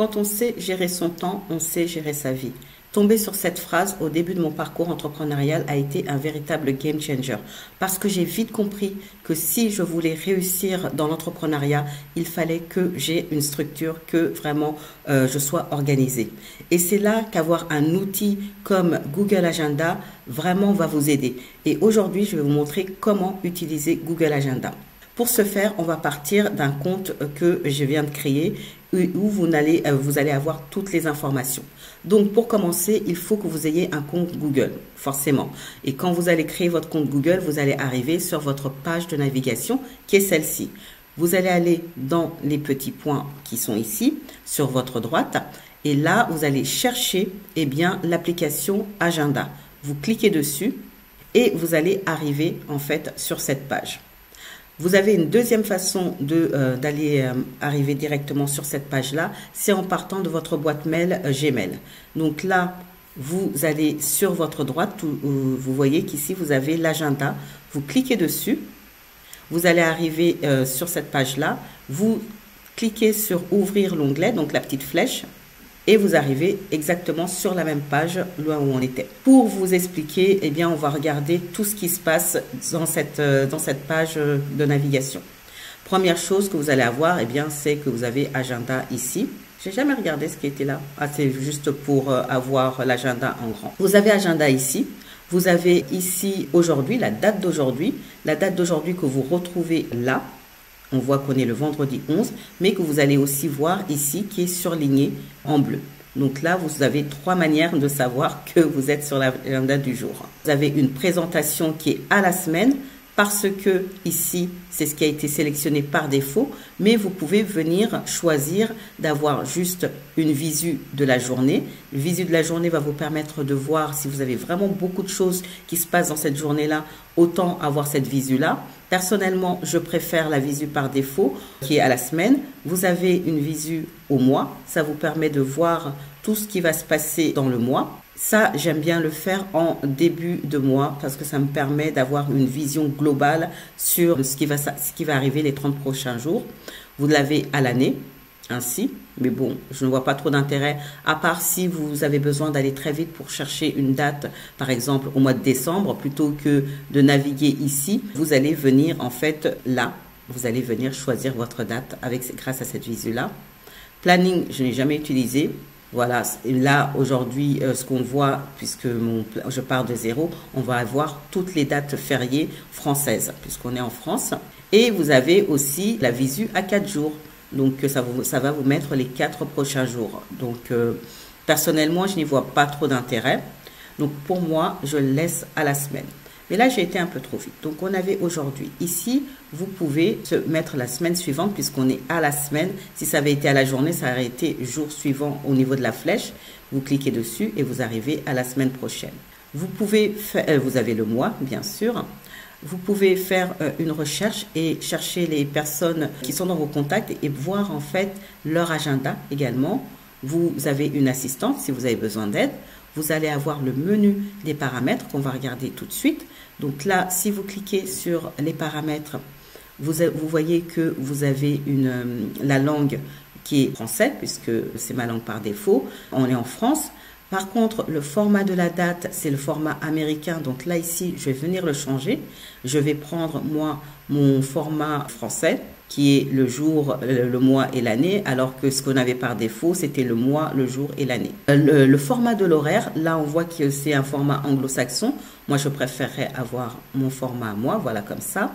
Quand on sait gérer son temps, on sait gérer sa vie. Tomber sur cette phrase au début de mon parcours entrepreneurial a été un véritable game changer parce que j'ai vite compris que si je voulais réussir dans l'entrepreneuriat, il fallait que j'ai une structure, que vraiment je sois organisée. Et c'est là qu'avoir un outil comme Google Agenda vraiment va vous aider. Et aujourd'hui, je vais vous montrer comment utiliser Google Agenda. Pour ce faire, on va partir d'un compte que je viens de créer où vous allez avoir toutes les informations. Donc, pour commencer, il faut que vous ayez un compte Google, forcément. Et quand vous allez créer votre compte Google, vous allez arriver sur votre page de navigation qui est celle-ci. Vous allez aller dans les petits points qui sont ici, sur votre droite. Et là, vous allez chercher l'application Agenda. Vous cliquez dessus et vous allez arriver en fait sur cette page. Vous avez une deuxième façon d'aller arriver directement sur cette page-là, c'est en partant de votre boîte mail Gmail. Donc là, vous allez sur votre droite, vous voyez qu'ici, vous avez l'agenda. Vous cliquez dessus, vous allez arriver sur cette page-là, vous cliquez sur ouvrir l'onglet, donc la petite flèche, et vous arrivez exactement sur la même page là où on était. Pour vous expliquer, on va regarder tout ce qui se passe dans cette page de navigation. Première chose que vous allez avoir, c'est que vous avez agenda ici. J'ai jamais regardé ce qui était là. Ah, c'est juste pour avoir l'agenda en grand. Vous avez agenda ici. Vous avez ici aujourd'hui, la date d'aujourd'hui que vous retrouvez là. On voit qu'on est le vendredi 11, mais que vous allez aussi voir ici qui est surligné en bleu. Donc là, vous avez 3 manières de savoir que vous êtes sur l'agenda du jour. Vous avez une présentation qui est à la semaine parce que ici, c'est ce qui a été sélectionné par défaut, mais vous pouvez venir choisir d'avoir juste une visu de la journée. Le visu de la journée va vous permettre de voir si vous avez vraiment beaucoup de choses qui se passent dans cette journée-là, autant avoir cette visu-là. Personnellement, je préfère la visu par défaut qui est à la semaine. Vous avez une visu au mois. Ça vous permet de voir tout ce qui va se passer dans le mois. Ça, j'aime bien le faire en début de mois parce que ça me permet d'avoir une vision globale sur ce qui va arriver les 30 prochains jours. Vous l'avez à l'année, ainsi. Mais bon, je ne vois pas trop d'intérêt, à part si vous avez besoin d'aller très vite pour chercher une date, par exemple au mois de décembre, plutôt que de naviguer ici, vous allez venir en fait là, vous allez venir choisir votre date grâce à cette visu-là. Planning, je n'ai jamais utilisé. Voilà, là aujourd'hui, ce qu'on voit, puisque je pars de zéro, on va avoir toutes les dates fériées françaises, puisqu'on est en France. Et vous avez aussi la visu à 4 jours. Donc, ça va vous mettre les 4 prochains jours. Donc, personnellement, je n'y vois pas trop d'intérêt. Donc, pour moi, je le laisse à la semaine. Mais là, j'ai été un peu trop vite. Donc, on avait aujourd'hui. Ici, vous pouvez se mettre la semaine suivante puisqu'on est à la semaine. Si ça avait été à la journée, ça aurait été jour suivant au niveau de la flèche. Vous cliquez dessus et vous arrivez à la semaine prochaine. Vous pouvez faire, vous avez le mois, bien sûr. Vous pouvez faire une recherche et chercher les personnes qui sont dans vos contacts et voir en fait leur agenda également. Vous avez une assistante si vous avez besoin d'aide. Vous allez avoir le menu des paramètres qu'on va regarder tout de suite. Donc là, si vous cliquez sur les paramètres, vous voyez que vous avez la langue qui est français, puisque c'est ma langue par défaut. On est en France. Par contre, le format de la date, c'est le format américain. Donc là, ici, je vais venir le changer. Je vais prendre, moi, mon format français, qui est le jour, le mois et l'année, alors que ce qu'on avait par défaut, c'était le mois, le jour et l'année. Le format de l'horaire, là, on voit que c'est un format anglo-saxon. Moi, je préférerais avoir mon format à moi, voilà, comme ça.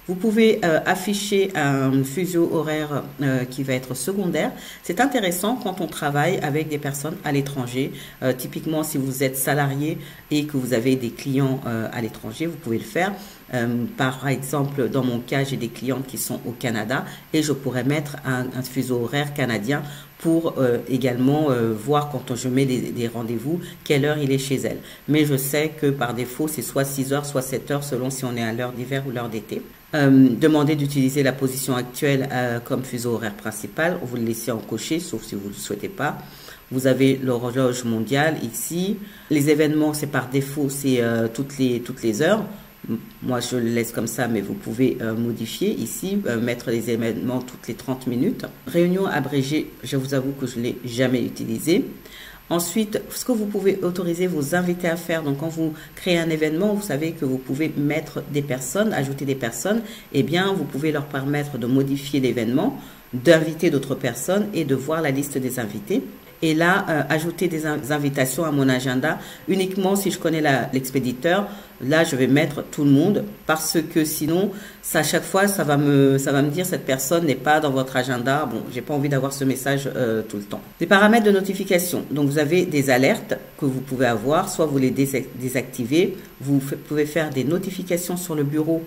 Vous pouvez afficher un fuseau horaire qui va être secondaire. C'est intéressant quand on travaille avec des personnes à l'étranger. Typiquement, si vous êtes salarié et que vous avez des clients à l'étranger, vous pouvez le faire. Par exemple, dans mon cas, j'ai des clientes qui sont au Canada et je pourrais mettre un fuseau horaire canadien pour également voir quand je mets des rendez-vous, quelle heure il est chez elle. Mais je sais que par défaut, c'est soit 6 heures, soit 7 heures, selon si on est à l'heure d'hiver ou l'heure d'été. Demandez d'utiliser la position actuelle comme fuseau horaire principal. Vous le laissez en coché, sauf si vous ne le souhaitez pas. Vous avez l'horloge mondiale ici. Les événements, c'est par défaut, c'est toutes les heures. Moi, je le laisse comme ça, mais vous pouvez modifier ici, mettre les événements toutes les 30 minutes. Réunion abrégée, je vous avoue que je ne l'ai jamais utilisé. Ensuite, ce que vous pouvez autoriser vos invités à faire, donc quand vous créez un événement, vous savez que vous pouvez mettre des personnes, ajouter des personnes, eh bien, vous pouvez leur permettre de modifier l'événement, d'inviter d'autres personnes et de voir la liste des invités. Et là, ajouter des invitations à mon agenda uniquement si je connais l'expéditeur. Là, je vais mettre tout le monde parce que sinon, à chaque fois, ça va me dire cette personne n'est pas dans votre agenda. Bon, j'ai pas envie d'avoir ce message tout le temps. Les paramètres de notification. Donc, vous avez des alertes que vous pouvez avoir. Soit vous les désactivez. Vous pouvez faire des notifications sur le bureau.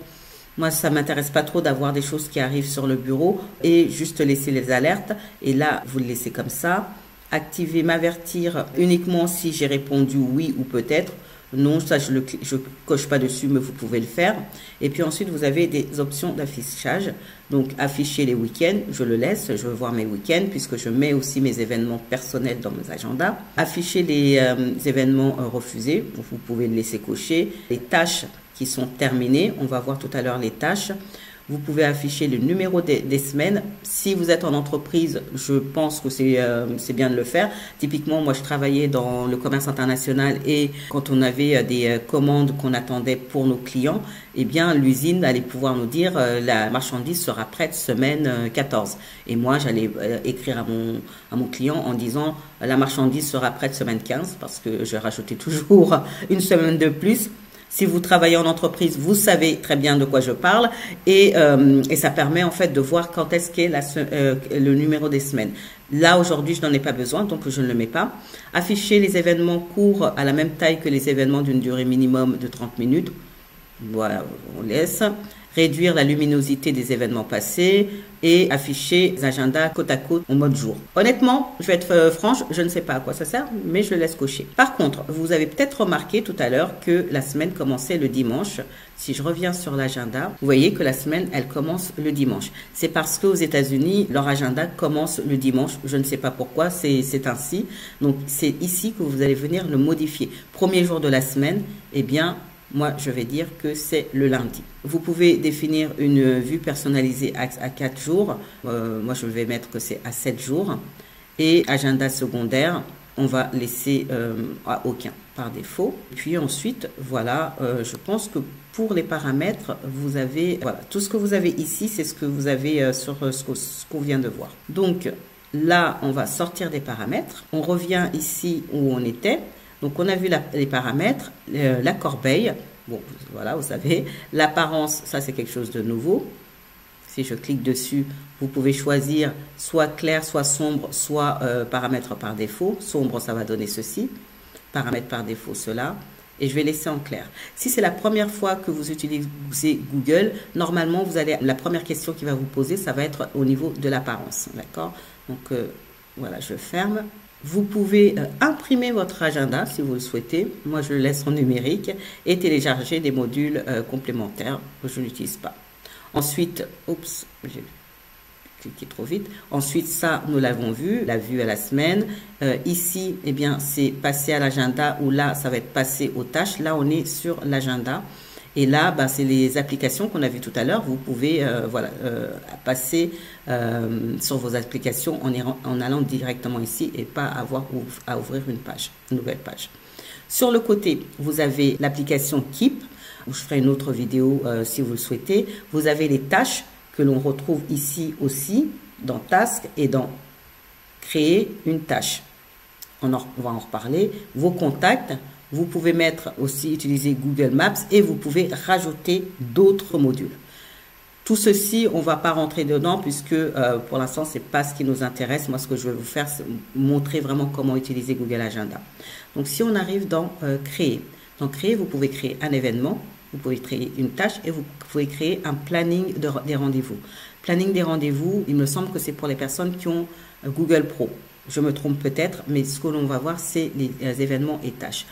Moi, ça m'intéresse pas trop d'avoir des choses qui arrivent sur le bureau et juste laisser les alertes. Et là, vous le laissez comme ça. Activer, m'avertir uniquement si j'ai répondu oui ou peut-être. Non, ça je coche pas dessus, mais vous pouvez le faire. Et puis ensuite, vous avez des options d'affichage. Donc, afficher les week-ends, je le laisse. Je veux voir mes week-ends puisque je mets aussi mes événements personnels dans mes agendas. Afficher les événements refusés, vous pouvez le laisser cocher. Les tâches qui sont terminées, on va voir tout à l'heure les tâches. Vous pouvez afficher le numéro des semaines. Si vous êtes en entreprise, je pense que c'est bien de le faire. Typiquement, moi, je travaillais dans le commerce international et quand on avait des commandes qu'on attendait pour nos clients, eh bien, l'usine allait pouvoir nous dire la marchandise sera prête semaine 14. Et moi, j'allais écrire à mon client en disant la marchandise sera prête semaine 15 parce que je rajoutais toujours une semaine de plus. Si vous travaillez en entreprise, vous savez très bien de quoi je parle et ça permet en fait de voir quand est-ce qu'est le numéro des semaines. Là, aujourd'hui, je n'en ai pas besoin, donc je ne le mets pas. Afficher les événements courts à la même taille que les événements d'une durée minimum de 30 minutes. Voilà, on laisse. Réduire la luminosité des événements passés et afficher les agendas côte à côte en mode jour. Honnêtement, je vais être franche, je ne sais pas à quoi ça sert, mais je le laisse cocher. Par contre, vous avez peut-être remarqué tout à l'heure que la semaine commençait le dimanche. Si je reviens sur l'agenda, vous voyez que la semaine, elle commence le dimanche. C'est parce qu'aux États-Unis, leur agenda commence le dimanche. Je ne sais pas pourquoi, c'est ainsi. Donc, c'est ici que vous allez venir le modifier. Premier jour de la semaine, eh bien, moi, je vais dire que c'est le lundi. Vous pouvez définir une vue personnalisée à 4 jours. Moi, je vais mettre que c'est à 7 jours. Et agenda secondaire, on va laisser à aucun par défaut. Puis ensuite, voilà, je pense que pour les paramètres, vous avez, voilà, tout ce que vous avez ici, c'est ce que vous avez sur ce qu'on vient de voir. Donc là, on va sortir des paramètres. On revient ici où on était. Donc, on a vu les paramètres, la corbeille, bon, voilà, vous savez, l'apparence, ça c'est quelque chose de nouveau. Si je clique dessus, vous pouvez choisir soit clair, soit sombre, soit paramètres par défaut. Sombre, ça va donner ceci, paramètres par défaut, cela. Et je vais laisser en clair. Si c'est la première fois que vous utilisez Google, normalement, la première question qui va vous poser, ça va être au niveau de l'apparence, d'accord? Donc, voilà, je ferme. Vous pouvez imprimer votre agenda si vous le souhaitez. Moi, je le laisse en numérique et télécharger des modules complémentaires que je n'utilise pas. Ensuite, oups, j'ai cliqué trop vite. Ensuite, ça, nous l'avons vu, la vue à la semaine. Ici, eh bien, c'est passer à l'agenda ou là, ça va être passer aux tâches. Là, on est sur l'agenda. Et là, bah, c'est les applications qu'on a vues tout à l'heure. Vous pouvez voilà, passer sur vos applications en allant directement ici et pas avoir à ouvrir une nouvelle page. Sur le côté, vous avez l'application Keep, où je ferai une autre vidéo si vous le souhaitez. Vous avez les tâches que l'on retrouve ici aussi, dans Task et dans Créer une tâche. On va en reparler. Vos contacts. Vous pouvez utiliser Google Maps et vous pouvez rajouter d'autres modules. Tout ceci, on ne va pas rentrer dedans puisque pour l'instant, ce n'est pas ce qui nous intéresse. Moi, ce que je vais vous faire, c'est montrer vraiment comment utiliser Google Agenda. Donc, si on arrive dans Créer. Dans Créer, vous pouvez créer un événement, vous pouvez créer une tâche et vous pouvez créer un planning des rendez-vous. Planning des rendez-vous, il me semble que c'est pour les personnes qui ont Google Pro. Je me trompe peut-être, mais ce que l'on va voir, c'est les événements et tâches.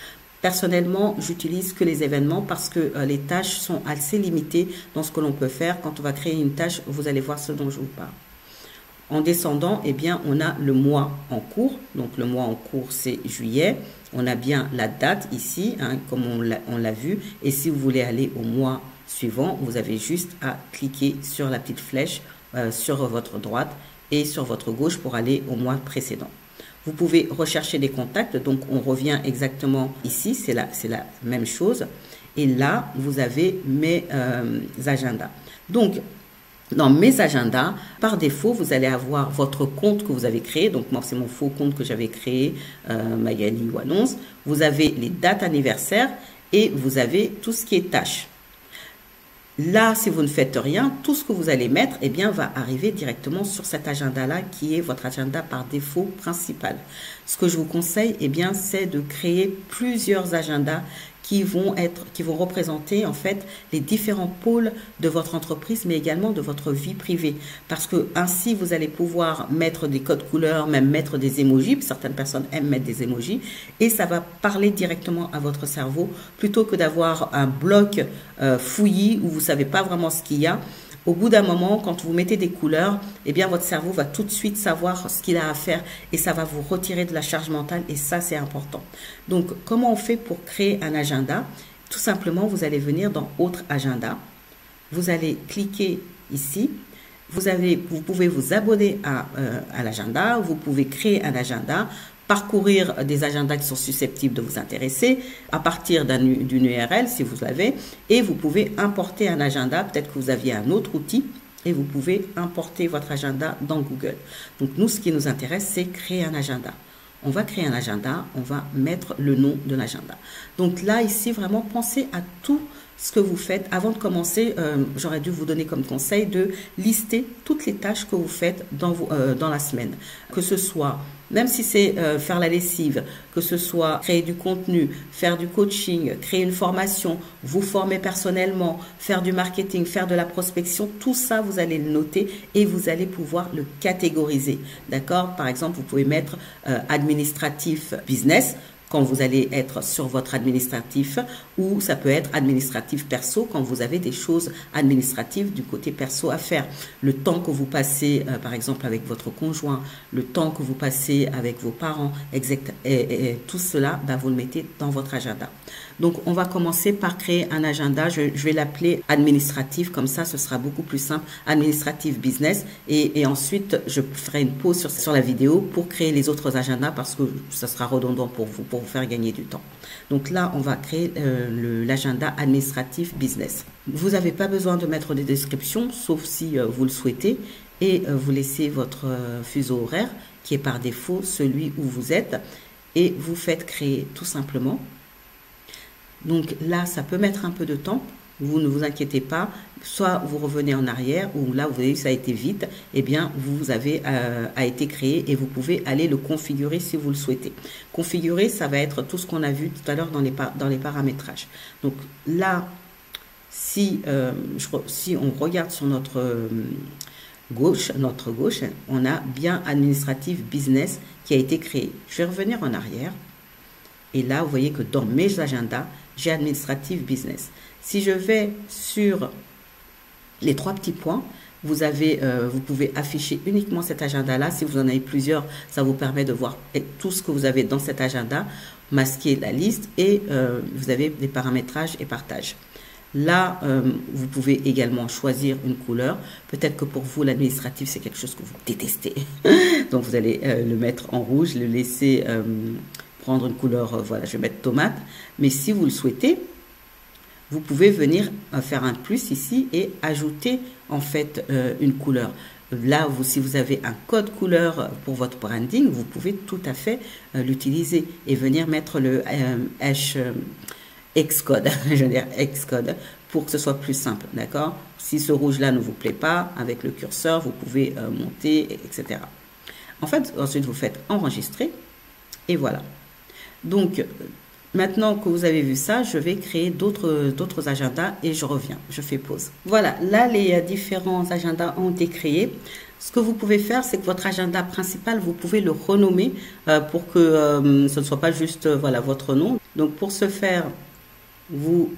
Personnellement, j'utilise que les événements parce que les tâches sont assez limitées dans ce que l'on peut faire. Quand on va créer une tâche, vous allez voir ce dont je vous parle. En descendant, eh bien, on a le mois en cours. Donc, le mois en cours, c'est juillet. On a bien la date ici, hein, comme on l'a vu. Et si vous voulez aller au mois suivant, vous avez juste à cliquer sur la petite flèche sur votre droite et sur votre gauche pour aller au mois précédent. Vous pouvez rechercher des contacts. Donc, on revient exactement ici. C'est la même chose. Et là, vous avez mes agendas. Donc, dans mes agendas, par défaut, vous allez avoir votre compte que vous avez créé. Donc, moi, c'est mon faux compte que j'avais créé, Magali Wallons. Vous avez les dates anniversaires et vous avez tout ce qui est tâches. Là, si vous ne faites rien, tout ce que vous allez mettre, eh bien, va arriver directement sur cet agenda-là qui est votre agenda par défaut principal. Ce que je vous conseille, eh bien, c'est de créer plusieurs agendas qui vont représenter en fait les différents pôles de votre entreprise, mais également de votre vie privée. Parce que ainsi, vous allez pouvoir mettre des codes couleurs, même mettre des emojis. Certaines personnes aiment mettre des emojis. Et ça va parler directement à votre cerveau plutôt que d'avoir un bloc fouillis où vous ne savez pas vraiment ce qu'il y a. Au bout d'un moment, quand vous mettez des couleurs, eh bien, votre cerveau va tout de suite savoir ce qu'il a à faire et ça va vous retirer de la charge mentale et ça, c'est important. Donc, comment on fait pour créer un agenda? Tout simplement, vous allez venir dans Autre agenda. Vous allez cliquer ici. Vous pouvez vous abonner à l'agenda. Vous pouvez créer un agenda, parcourir des agendas qui sont susceptibles de vous intéresser à partir d'une URL si vous l'avez et vous pouvez importer un agenda, peut-être que vous aviez un autre outil et vous pouvez importer votre agenda dans Google. Donc nous, ce qui nous intéresse, c'est créer un agenda. On va créer un agenda, on va mettre le nom de l'agenda. Donc là, ici, vraiment, pensez à tout ce que vous faites. Avant de commencer, j'aurais dû vous donner comme conseil de lister toutes les tâches que vous faites dans la semaine. Que ce soit, même si c'est faire la lessive, que ce soit créer du contenu, faire du coaching, créer une formation, vous former personnellement, faire du marketing, faire de la prospection, tout ça, vous allez le noter et vous allez pouvoir le catégoriser. D'accord? Par exemple, vous pouvez mettre administratif business quand vous allez être sur votre administratif, ou ça peut être administratif perso quand vous avez des choses administratives du côté perso à faire. Le temps que vous passez, par exemple, avec votre conjoint, le temps que vous passez avec vos parents, et tout cela, vous le mettez dans votre agenda. Donc, on va commencer par créer un agenda. Je vais l'appeler administratif, comme ça, ce sera beaucoup plus simple. Administratif business. Et ensuite, je ferai une pause sur la vidéo pour créer les autres agendas parce que ça sera redondant pour vous faire gagner du temps. Donc là, on va créer l'agenda administratif business. Vous n'avez pas besoin de mettre des descriptions, sauf si vous le souhaitez. Et vous laissez votre fuseau horaire, qui est par défaut celui où vous êtes. Et vous faites créer tout simplement. Donc là, ça peut mettre un peu de temps. Vous ne vous inquiétez pas. Soit vous revenez en arrière, ou là, vous voyez, ça a été vite. Eh bien, vous avez a été créé et vous pouvez aller le configurer si vous le souhaitez. Configurer, ça va être tout ce qu'on a vu tout à l'heure dans les paramétrages. Donc là, si on regarde sur notre gauche, on a bien administratif business qui a été créé. Je vais revenir en arrière. Et là, vous voyez que dans mes agendas, j'ai administratif business. Si je vais sur les 3 petits points, vous pouvez afficher uniquement cet agenda-là. Si vous en avez plusieurs, ça vous permet de voir tout ce que vous avez dans cet agenda, masquer la liste et vous avez des paramétrages et partage. Là, vous pouvez également choisir une couleur. Peut-être que pour vous, l'administratif, c'est quelque chose que vous détestez. Donc, vous allez le mettre en rouge, le laisser prendre une couleur, voilà, je vais mettre tomate. Mais si vous le souhaitez, vous pouvez venir faire un plus ici et ajouter en fait une couleur. Là, si vous avez un code couleur pour votre branding, vous pouvez tout à fait l'utiliser et venir mettre le Xcode, je veux dire Xcode, pour que ce soit plus simple, d'accord? Si ce rouge-là ne vous plaît pas, avec le curseur, vous pouvez monter, etc. En fait, ensuite, vous faites enregistrer et voilà. Donc, maintenant que vous avez vu ça, je vais créer d'autres agendas et je reviens, je fais pause. Voilà, là, les différents agendas ont été créés. Ce que vous pouvez faire, c'est que votre agenda principal, vous pouvez le renommer pour que ce ne soit pas juste voilà, votre nom. Donc, pour ce faire, vous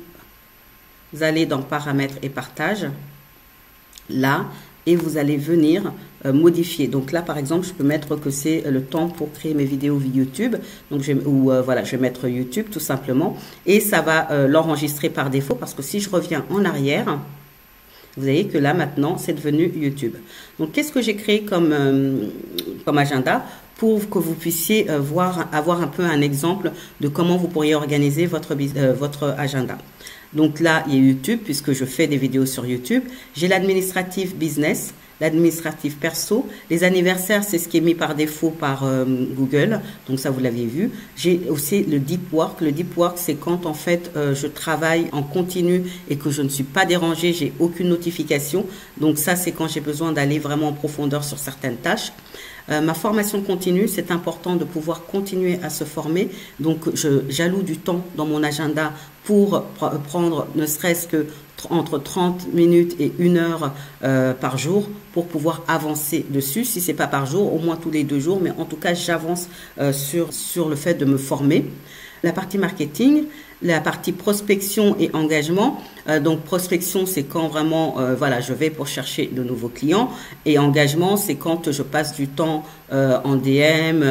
allez dans Paramètres et Partage. Là, et vous allez venir modifier. Donc là, par exemple, je peux mettre que c'est le temps pour créer mes vidéos YouTube. Donc, voilà, je vais mettre YouTube tout simplement. Et ça va l'enregistrer par défaut parce que si je reviens en arrière, vous voyez que là, maintenant, c'est devenu YouTube. Donc, qu'est-ce que j'ai créé comme agenda pour que vous puissiez avoir un peu un exemple de comment vous pourriez organiser votre agenda. Donc là, il y a YouTube, puisque je fais des vidéos sur YouTube. J'ai l'administratif business, l'administratif perso. Les anniversaires, c'est ce qui est mis par défaut par Google. Donc ça, vous l'avez vu. J'ai aussi le deep work. Le deep work, c'est quand en fait, je travaille en continu et que je ne suis pas dérangée, j'ai aucune notification. Donc ça, c'est quand j'ai besoin d'aller vraiment en profondeur sur certaines tâches. Ma formation continue, c'est important de pouvoir continuer à se former. Donc, j'alloue du temps dans mon agenda pour prendre ne serait-ce que entre 30 minutes et 1 heure par jour pour pouvoir avancer dessus. Si c'est pas par jour, au moins tous les 2 jours, mais en tout cas, j'avance sur le fait de me former. La partie marketing, la partie prospection et engagement. Donc prospection, c'est quand vraiment voilà, je vais pour chercher de nouveaux clients, et engagement, c'est quand je passe du temps en DM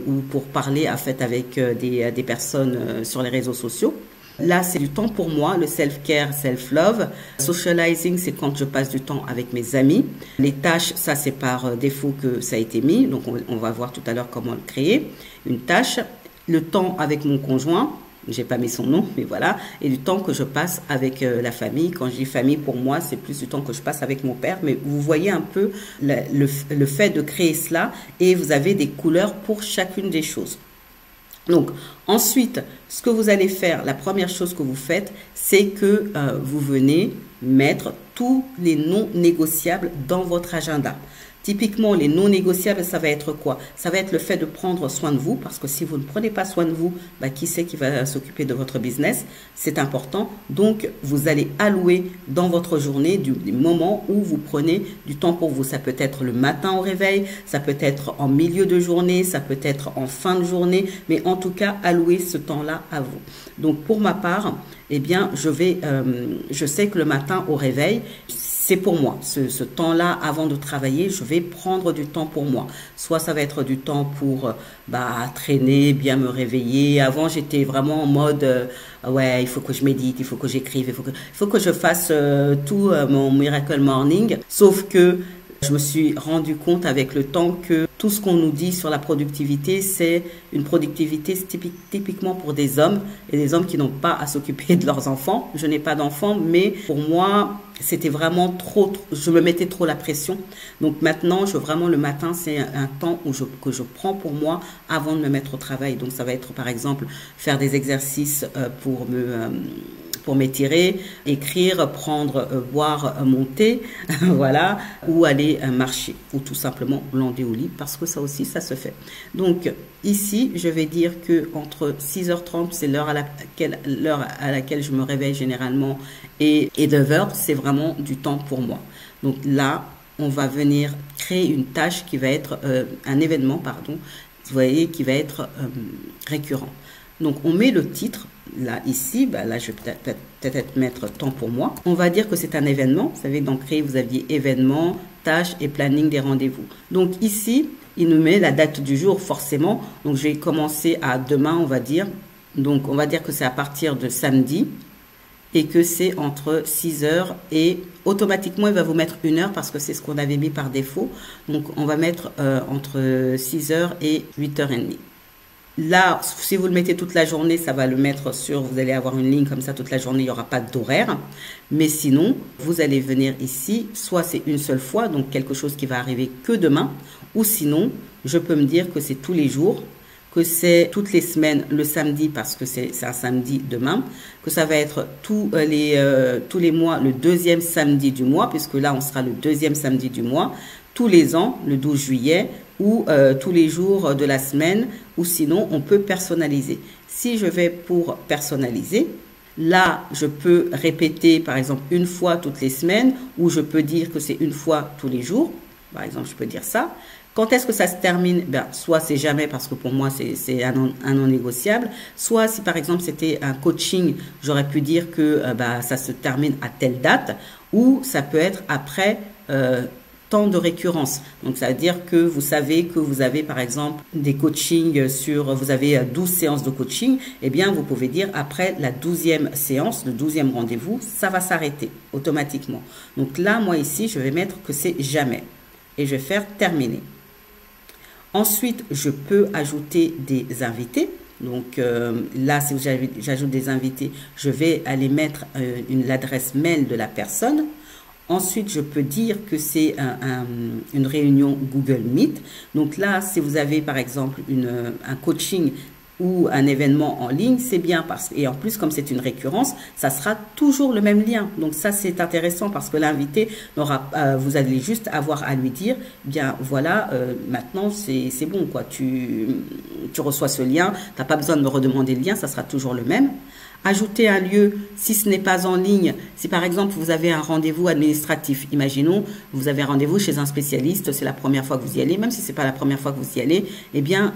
ou pour parler en fait avec des personnes sur les réseaux sociaux. Là, c'est du temps pour moi, le self-care, self-love. Socializing, c'est quand je passe du temps avec mes amis. Les tâches, ça, c'est par défaut que ça a été mis. Donc, on va voir tout à l'heure comment le créer. Une tâche. Le temps avec mon conjoint, j'ai pas mis son nom, mais voilà, et du temps que je passe avec la famille. Quand je dis famille, pour moi, c'est plus du temps que je passe avec mon père, mais vous voyez un peu le fait de créer cela, et vous avez des couleurs pour chacune des choses. Donc, ensuite, ce que vous allez faire, la première chose que vous faites, c'est que vous venez mettre tous les non négociables dans votre agenda. Typiquement, les non négociables, ça va être quoi? Ça va être le fait de prendre soin de vous, parce que si vous ne prenez pas soin de vous, bah, qui c'est qui va s'occuper de votre business? C'est important. Donc, vous allez allouer dans votre journée des moments où vous prenez du temps pour vous. Ça peut être le matin au réveil, ça peut être en milieu de journée, ça peut être en fin de journée, mais en tout cas, allouer ce temps-là à vous. Donc, pour ma part, eh bien, je sais que le matin au réveil, c'est pour moi. Ce temps-là, avant de travailler, je vais prendre du temps pour moi. Soit ça va être du temps pour traîner, bien me réveiller. Avant, j'étais vraiment en mode ouais, il faut que je médite, il faut que j'écrive, il faut que je fasse tout mon Miracle Morning. Sauf que je me suis rendu compte avec le temps que tout ce qu'on nous dit sur la productivité, c'est une productivité typiquement pour des hommes, et des hommes qui n'ont pas à s'occuper de leurs enfants. Je n'ai pas d'enfants, mais pour moi, c'était vraiment trop, je me mettais trop la pression. Donc maintenant, vraiment le matin, c'est un temps que je prends pour moi avant de me mettre au travail. Donc ça va être par exemple faire des exercices pour m'étirer, écrire, boire mon thé, voilà, ou aller marcher, ou tout simplement glander au lit, parce que ça aussi, ça se fait. Donc, ici, je vais dire que entre 6h30, c'est l'heure à laquelle je me réveille généralement, et 9h, c'est vraiment du temps pour moi. Donc là, on va venir créer une tâche qui va être, un événement, pardon, vous voyez, qui va être récurrent. Donc, on met le titre. Là, ici, là, je vais peut-être mettre temps pour moi. On va dire que c'est un événement. Vous savez, dans Créer, vous aviez événement, tâches et planning des rendez-vous. Donc, ici, il nous met la date du jour, forcément. Donc, je vais commencer à demain, on va dire. Donc, on va dire que c'est à partir de samedi et que c'est entre 6h et automatiquement, il va vous mettre 1 heure parce que c'est ce qu'on avait mis par défaut. Donc, on va mettre entre 6h et 8h30. Là, si vous le mettez toute la journée, ça va le mettre vous allez avoir une ligne comme ça toute la journée, il n'y aura pas d'horaire. Mais sinon, vous allez venir ici, soit c'est une seule fois, donc quelque chose qui va arriver que demain, ou sinon, je peux me dire que c'est tous les jours, que c'est toutes les semaines, le samedi, parce que c'est un samedi demain, que ça va être tous les mois, le 2e samedi du mois, puisque là, on sera le 2e samedi du mois, tous les ans, le 12 juillet, ou tous les jours de la semaine, ou sinon on peut personnaliser. Si je vais pour personnaliser, là je peux répéter par exemple une fois toutes les semaines, ou je peux dire que c'est une fois tous les jours, par exemple je peux dire ça. Quand est-ce que ça se termine? Soit c'est jamais parce que pour moi c'est un non négociable, soit si par exemple c'était un coaching, j'aurais pu dire que ça se termine à telle date, ou ça peut être après temps de récurrence. Donc, ça veut dire que vous savez que vous avez, par exemple, des coachings vous avez 12 séances de coaching. Eh bien, vous pouvez dire, après la 12e séance, le 12e rendez-vous, ça va s'arrêter automatiquement. Donc là, moi ici, je vais mettre que c'est jamais. Et je vais faire terminer. Ensuite, je peux ajouter des invités. Donc là, si j'ajoute des invités, je vais aller mettre l'adresse mail de la personne. Ensuite, je peux dire que c'est une réunion Google Meet. Donc là, si vous avez par exemple un coaching ou un événement en ligne, c'est bien et en plus, comme c'est une récurrence, ça sera toujours le même lien. Donc ça, c'est intéressant parce que l'invité vous allez juste avoir à lui dire, bien voilà, maintenant c'est bon quoi, tu reçois ce lien, tu n'as pas besoin de me redemander le lien, ça sera toujours le même. Ajouter un lieu, si ce n'est pas en ligne, si par exemple vous avez un rendez-vous administratif, imaginons, vous avez un rendez-vous chez un spécialiste, c'est la première fois que vous y allez, même si ce n'est pas la première fois que vous y allez, eh bien,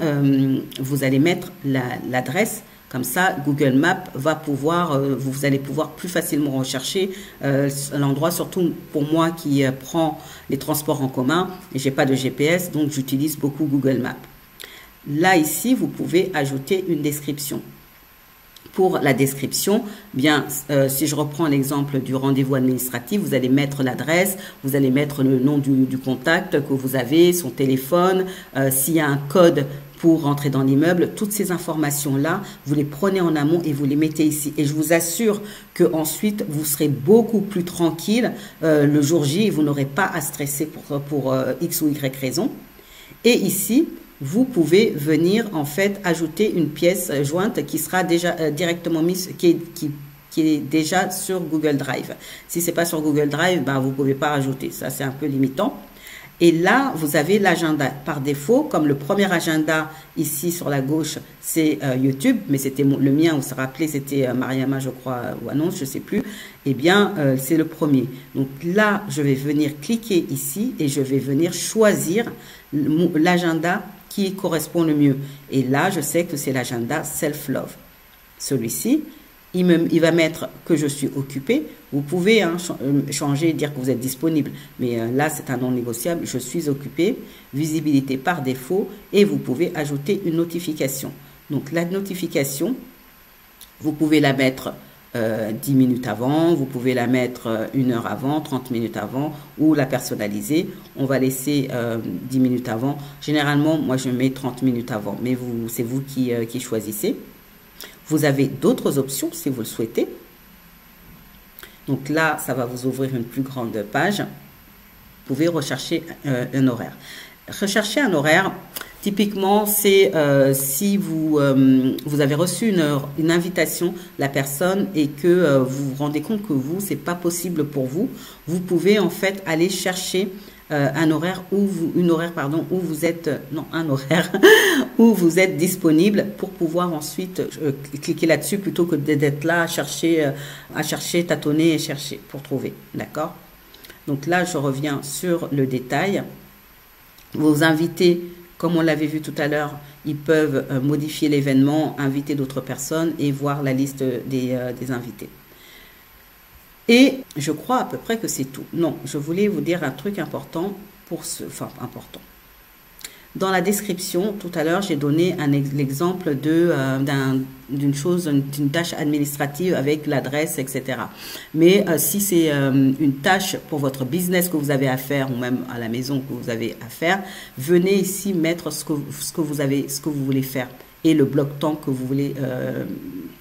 vous allez mettre l'adresse, comme ça, Google Maps va pouvoir, vous allez pouvoir plus facilement rechercher l'endroit, surtout pour moi qui prends les transports en commun, et j'ai pas de GPS, donc j'utilise beaucoup Google Maps. Là, ici, vous pouvez ajouter une description. Pour la description, bien, si je reprends l'exemple du rendez-vous administratif, vous allez mettre l'adresse, vous allez mettre le nom du contact que vous avez, son téléphone, s'il y a un code pour rentrer dans l'immeuble, toutes ces informations-là, vous les prenez en amont et vous les mettez ici. Et je vous assure que ensuite vous serez beaucoup plus tranquille le jour J et vous n'aurez pas à stresser pour X ou Y raison. Et ici, vous pouvez venir en fait ajouter une pièce jointe qui sera déjà directement mise, qui est déjà sur Google Drive. Si c'est pas sur Google Drive, ben vous pouvez pas rajouter. Ça, c'est un peu limitant. Et là, vous avez l'agenda. Par défaut, comme le premier agenda ici sur la gauche, c'est YouTube, mais c'était le mien, vous vous rappelez, c'était Mariama, je crois, ou Annonce, je sais plus. Eh bien, c'est le premier. Donc là, je vais venir cliquer ici et je vais venir choisir l'agenda qui correspond le mieux. Et là, je sais que c'est l'agenda Self-Love. Celui-ci, il va mettre que je suis occupé. Vous pouvez changer et dire que vous êtes disponible. Mais là, c'est un non négociable. Je suis occupé. Visibilité par défaut. Et vous pouvez ajouter une notification. Donc, la notification, vous pouvez la mettre 10 minutes avant, vous pouvez la mettre 1 heure avant, 30 minutes avant ou la personnaliser. On va laisser 10 minutes avant. Généralement, moi, je mets 30 minutes avant, mais c'est vous qui choisissez. Vous avez d'autres options si vous le souhaitez. Donc là, ça va vous ouvrir une plus grande page. Vous pouvez rechercher un horaire. Rechercher un horaire, typiquement, c'est si vous avez reçu une invitation, la personne, et que vous vous rendez compte que c'est pas possible pour vous, vous pouvez en fait aller chercher un horaire où vous êtes où vous êtes disponible pour pouvoir ensuite cliquer là-dessus plutôt que d'être là à chercher, tâtonner et chercher pour trouver. D'accord? Donc là, je reviens sur le détail. Vos invités, comme on l'avait vu tout à l'heure, ils peuvent modifier l'événement, inviter d'autres personnes et voir la liste des invités. Et je crois à peu près que c'est tout. Non, je voulais vous dire un truc important important. Dans la description, tout à l'heure, j'ai donné l'exemple d'une tâche administrative avec l'adresse, etc. Mais si c'est une tâche pour votre business que vous avez à faire ou même à la maison que vous avez à faire, venez ici mettre ce que vous voulez faire et le bloc-temps que vous voulez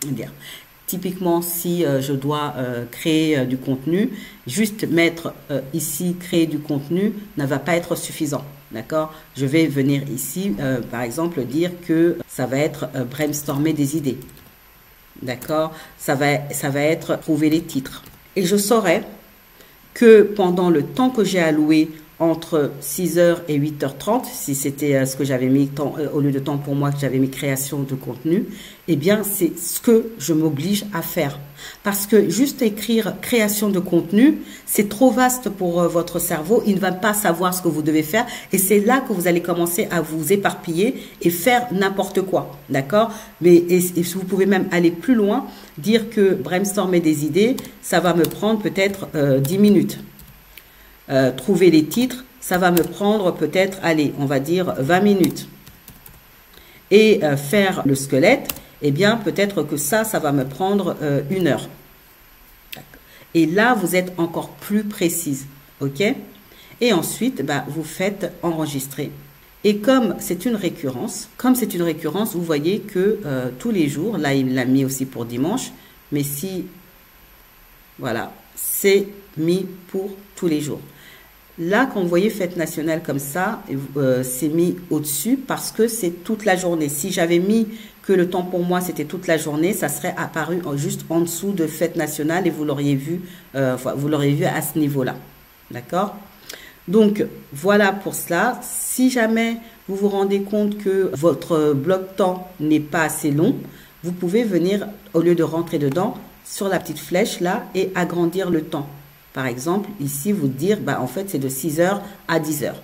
dire. Typiquement, si je dois créer du contenu, juste mettre ici « créer du contenu » ne va pas être suffisant. D'accord? Je vais venir ici, par exemple, dire que ça va être brainstormer des idées. D'accord? Ça va être trouver les titres. Et je saurai que pendant le temps que j'ai alloué entre 6h et 8h30, si c'était ce que j'avais mis au lieu de temps pour moi que j'avais mis création de contenu, eh bien c'est ce que je m'oblige à faire. Parce que juste écrire création de contenu, c'est trop vaste pour votre cerveau, il ne va pas savoir ce que vous devez faire et c'est là que vous allez commencer à vous éparpiller et faire n'importe quoi, d'accord? Mais vous pouvez même aller plus loin, dire que brainstormer des idées, ça va me prendre peut-être 10 minutes. trouver les titres, ça va me prendre peut-être, allez, on va dire 20 minutes. Et faire le squelette, eh bien, peut-être que ça va me prendre 1 heure. Et là, vous êtes encore plus précise, ok? Et ensuite, bah, vous faites enregistrer. Et comme c'est une récurrence, vous voyez que tous les jours, là, il l'a mis aussi pour dimanche, mais si, voilà, c'est mis pour tous les jours. Là, quand vous voyez fête nationale comme ça, c'est mis au-dessus parce que c'est toute la journée. Si j'avais mis que le temps pour moi, c'était toute la journée, ça serait apparu juste en dessous de fête nationale et vous l'auriez vu à ce niveau-là. D'accord? Donc, voilà pour cela. Si jamais vous vous rendez compte que votre bloc-temps n'est pas assez long, vous pouvez venir, au lieu de rentrer dedans, sur la petite flèche là et agrandir le temps. Par exemple, ici, vous dire, bah, en fait, c'est de 6 heures à 10 heures.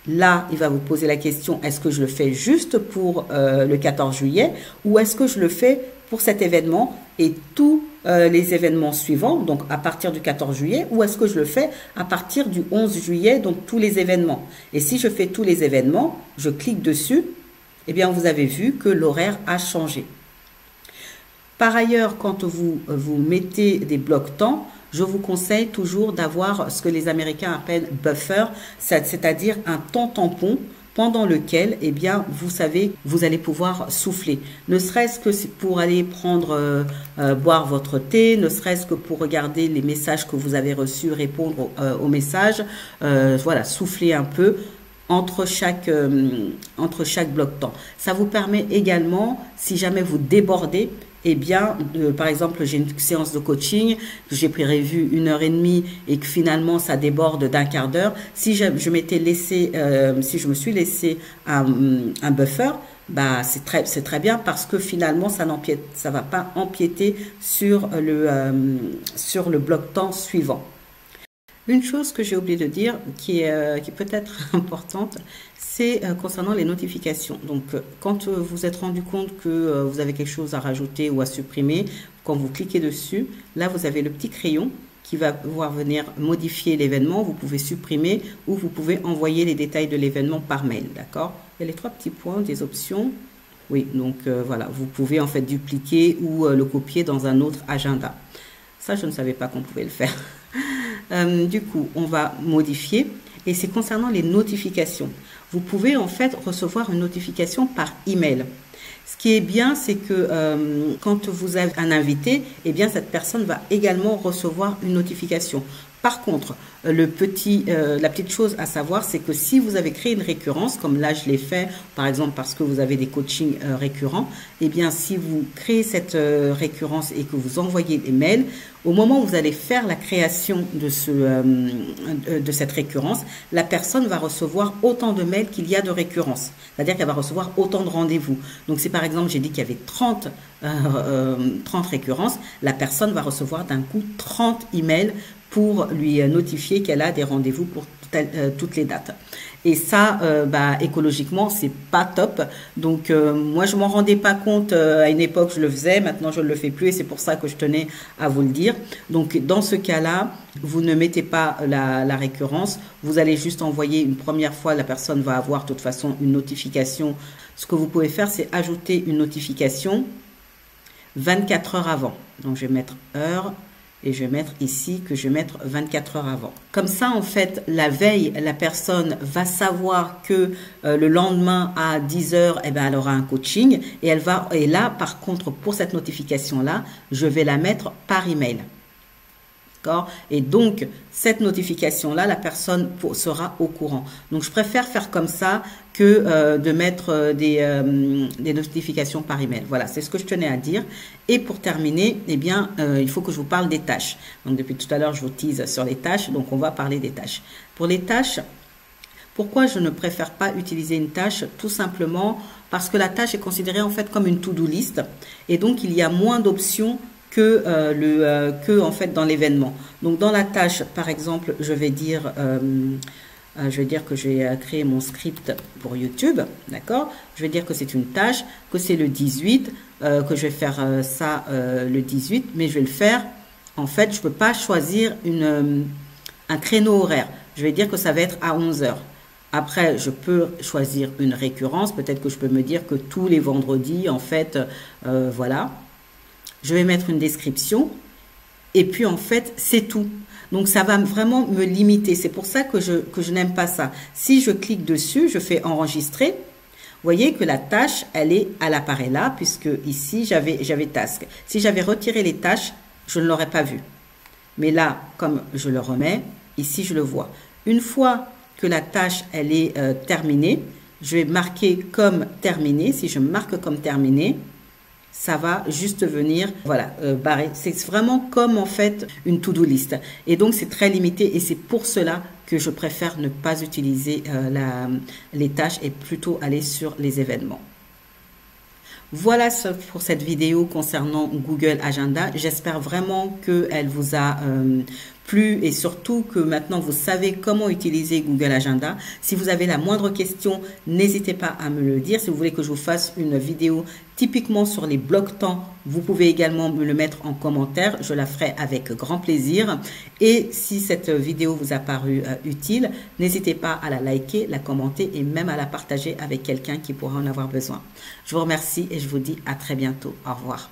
Là, il va vous poser la question, est-ce que je le fais juste pour le 14 juillet ou est-ce que je le fais pour cet événement et tous les événements suivants, donc à partir du 14 juillet, ou est-ce que je le fais à partir du 11 juillet, donc tous les événements. Et si je fais tous les événements, je clique dessus, eh bien, vous avez vu que l'horaire a changé. Par ailleurs, quand vous mettez des blocs temps, je vous conseille toujours d'avoir ce que les Américains appellent buffer, c'est-à-dire un temps tampon pendant lequel, eh bien, vous savez, vous allez pouvoir souffler. Ne serait-ce que pour aller prendre, boire votre thé, ne serait-ce que pour regarder les messages que vous avez reçus, répondre aux messages, voilà, souffler un peu entre chaque bloc temps. Ça vous permet également, si jamais vous débordez, eh bien, par exemple, j'ai une séance de coaching que j'ai prévu 1h30 et que finalement ça déborde d'un quart d'heure. Si je m'étais laissé, si je me suis laissé un buffer, bah c'est très bien parce que finalement ça va pas empiéter sur le bloc temps suivant. Une chose que j'ai oublié de dire, qui est peut-être importante, c'est concernant les notifications. Donc, quand vous êtes rendu compte que vous avez quelque chose à rajouter ou à supprimer, quand vous cliquez dessus, là, vous avez le petit crayon qui va pouvoir venir modifier l'événement. Vous pouvez supprimer ou vous pouvez envoyer les détails de l'événement par mail, d'accord? Il y a les 3 petits points des options. Oui, donc voilà, vous pouvez en fait dupliquer ou le copier dans un autre agenda. Ça, je ne savais pas qu'on pouvait le faire. Du coup, on va modifier et c'est concernant les notifications. Vous pouvez en fait recevoir une notification par email. Ce qui est bien, c'est que quand vous avez un invité, eh bien cette personne va également recevoir une notification. Par contre, la petite chose à savoir, c'est que si vous avez créé une récurrence, comme là je l'ai fait, par exemple parce que vous avez des coachings récurrents, eh bien si vous créez cette récurrence et que vous envoyez des mails, au moment où vous allez faire la création de cette récurrence, la personne va recevoir autant de mails qu'il y a de récurrences. C'est-à-dire qu'elle va recevoir autant de rendez-vous. Donc si par exemple j'ai dit qu'il y avait 30 récurrences, la personne va recevoir d'un coup 30 emails pour lui notifier qu'elle a des rendez-vous pour toutes les dates. Et ça, écologiquement, c'est pas top. Donc, moi, je m'en rendais pas compte à une époque, je le faisais. Maintenant, je ne le fais plus et c'est pour ça que je tenais à vous le dire. Donc, dans ce cas-là, vous ne mettez pas la récurrence. Vous allez juste envoyer une première fois. La personne va avoir de toute façon une notification. Ce que vous pouvez faire, c'est ajouter une notification 24 heures avant. Donc, je vais mettre heure. Et je vais mettre ici que je vais mettre 24 heures avant. Comme ça, en fait, la veille, la personne va savoir que le lendemain à 10 heures, eh ben, elle aura un coaching. Et là, par contre, pour cette notification-là, je vais la mettre par email. Et donc, cette notification-là, la personne sera au courant. Donc, je préfère faire comme ça que de mettre des notifications par email. Voilà, c'est ce que je tenais à dire. Et pour terminer, eh bien, il faut que je vous parle des tâches. Donc, depuis tout à l'heure, je vous tease sur les tâches. Donc, on va parler des tâches. Pour les tâches, pourquoi je ne préfère pas utiliser une tâche? Tout simplement parce que la tâche est considérée en fait comme une to-do list. Et donc, il y a moins d'options que en fait dans l'événement. Donc dans la tâche, par exemple, je vais dire que j'ai créé mon script pour YouTube, d'accord? Je vais dire que c'est une tâche, que c'est le 18, que je vais faire ça le 18, mais je vais le faire. En fait, je peux pas choisir un créneau horaire. je vais dire que ça va être à 11 heures. Après, je peux choisir une récurrence. Peut-être que je peux me dire que tous les vendredis, en fait, voilà. Je vais mettre une description. Et puis, en fait, c'est tout. Donc, ça va vraiment me limiter. C'est pour ça que je n'aime pas ça. Si je clique dessus, je fais enregistrer. Vous voyez que la tâche, elle apparaît là, puisque ici, j'avais task. Si j'avais retiré les tâches, je ne l'aurais pas vu. Mais là, comme je le remets, ici, je le vois. Une fois que la tâche, elle est terminée, je vais marquer comme terminée. Si je marque comme terminée, ça va juste venir, voilà, barrer. C'est vraiment comme en fait une to-do list. Et donc, c'est très limité et c'est pour cela que je préfère ne pas utiliser les tâches et plutôt aller sur les événements. Voilà pour cette vidéo concernant Google Agenda. J'espère vraiment qu'elle vous a plu et surtout que maintenant vous savez comment utiliser Google Agenda. Si vous avez la moindre question, n'hésitez pas à me le dire. Si vous voulez que je vous fasse une vidéo typiquement sur les blocs-temps, vous pouvez également me le mettre en commentaire. Je la ferai avec grand plaisir. Et si cette vidéo vous a paru utile, n'hésitez pas à la liker, la commenter et même à la partager avec quelqu'un qui pourra en avoir besoin. Je vous remercie et je vous dis à très bientôt. Au revoir.